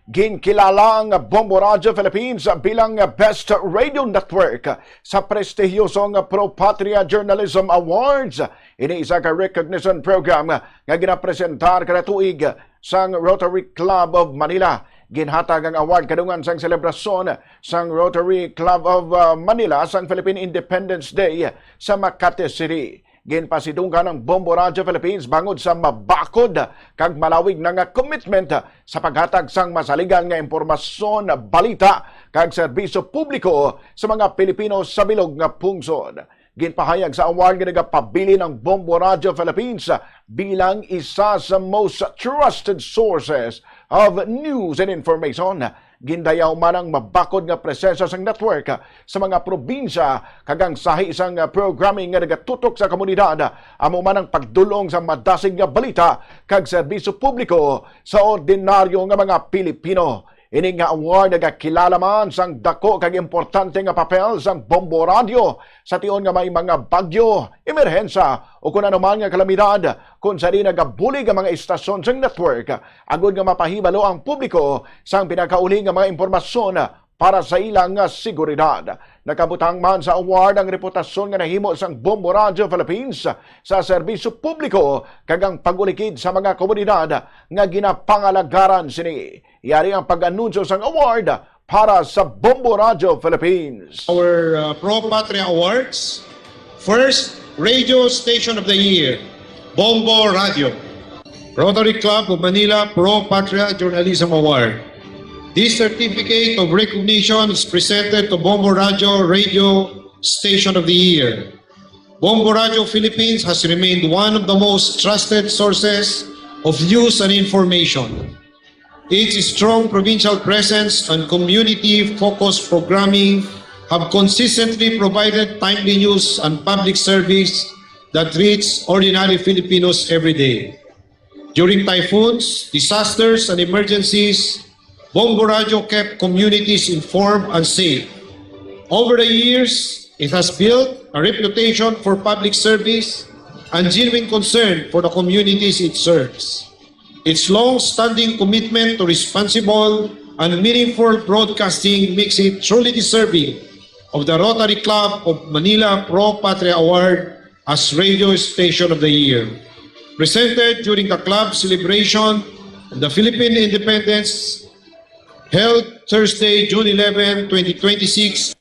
Ginkilala ang Bombo Radio Philippines bilang Best Radio Network sa prestihiyosong Pro Patria Journalism Awards. Ini isa ka recognition program nga ginapresentar kada tuig sang Rotary Club of Manila. Ginhatag ang award kadungan sang selebrasyon sang Rotary Club of Manila sang Philippine Independence Day sa Makati City. Ginpasidunggan ng Bombo Radio Philippines bangod sa mabakod kag malawig na nga commitment sa paghatag sang masaligan nga impormasyon, balita kag serbisyo publiko sa mga Pilipino sa bilog nga pungsod. Ginpahayag sa award nga nagapabili ng Bombo Radio Philippines bilang isa sa most trusted sources of news and information. Gindayaw man ang mabakod nga presensya sa network sa mga probinsya kagang sahi isang programming nga nagatutok sa komunidad amo man ang pagdulong sa madasig nga balita kag serbisyo publiko sa ordinaryo nga mga Pilipino. Ini nga award nagakilala man sang dako kag importante nga papel sang Bombo Radio sa tion nga may mga bagyo, emerhensa o kung ano man nga kalamidad kung sa rin nagabulig ang mga istasyon sang network agud nga mapahibalo ang publiko sang pinakauli nga mga impormasyon para sa ilang seguridad. Nakabutang man sa award ang reputasyon nga nahimo sang Bombo Radio Philippines sa serbisyo publiko kag ang pagulikid sa mga komunidad nga ginapangalagaran sini. Yari ang pag-anunsyo sang award para sa Bombo Radio Philippines. Our Pro Patria Awards, first Radio Station of the Year, Bombo Radio. Rotary Club of Manila Pro Patria Journalism Award. This certificate of recognition is presented to Bombo Radio Station of the Year. Bombo Radio Philippines has remained one of the most trusted sources of news and information. Its strong provincial presence and community-focused programming have consistently provided timely news and public service that reach ordinary Filipinos every day. During typhoons, disasters, and emergencies, Bombo Radio kept communities informed and safe. Over the years, it has built a reputation for public service and genuine concern for the communities it serves. Its long-standing commitment to responsible and meaningful broadcasting makes it truly deserving of the Rotary Club of Manila Pro Patria Award as Radio Station of the Year. Presented during the club celebration of the Philippine Independence held Thursday, June 11, 2026.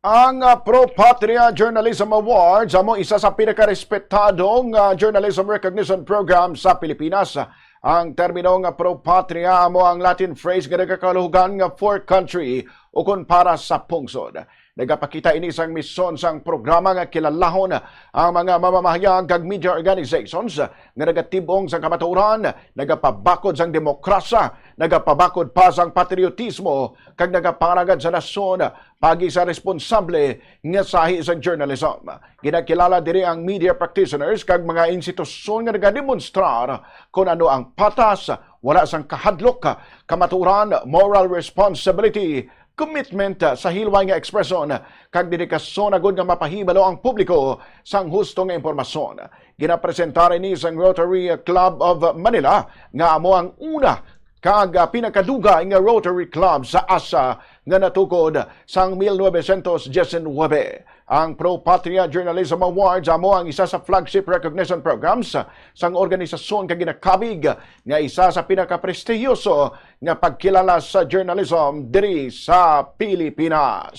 Ang Pro Patria Journalism Awards amo isa sa pinakarespetadong journalism recognition program sa Pilipinas. Ang terminong Pro Patria amo ang Latin phrase nga nagakalugan nga for country o kun para sa pungsod. Nagapakita ini sang misyon sang programa nga kilalahon ang mga mamamahayag kag media organizations nga nagatibong sang kamatuoran, nagapabakod sang demokrasya, nagapabakod pa sang patriotismo kag nagapangaragad sa nasyon pagi sa responsable nga sahi sang journalism. Ginakilala diri ang media practitioners kag mga institusyon nga nagademonstrar kung ano ang patas, wala sang kahadlok, kamatuoran, moral responsibility, commitment sa hilway nga ekspresyon kag dedikasyon agud nga mapahibalo ang publiko sang husto nga impormasyon. Ginapresentare ni sang Rotary Club of Manila nga amo ang una kag pinakaduga nga Rotary Club sa Asa nga natukod sang 1919. Ang Pro Patria Journalism Awards amo ang isa sa flagship recognition programs sang organisasyon kag ginakabig nga isa sa pinakaprestihiyoso nga pagkilala sa journalism diri sa Pilipinas.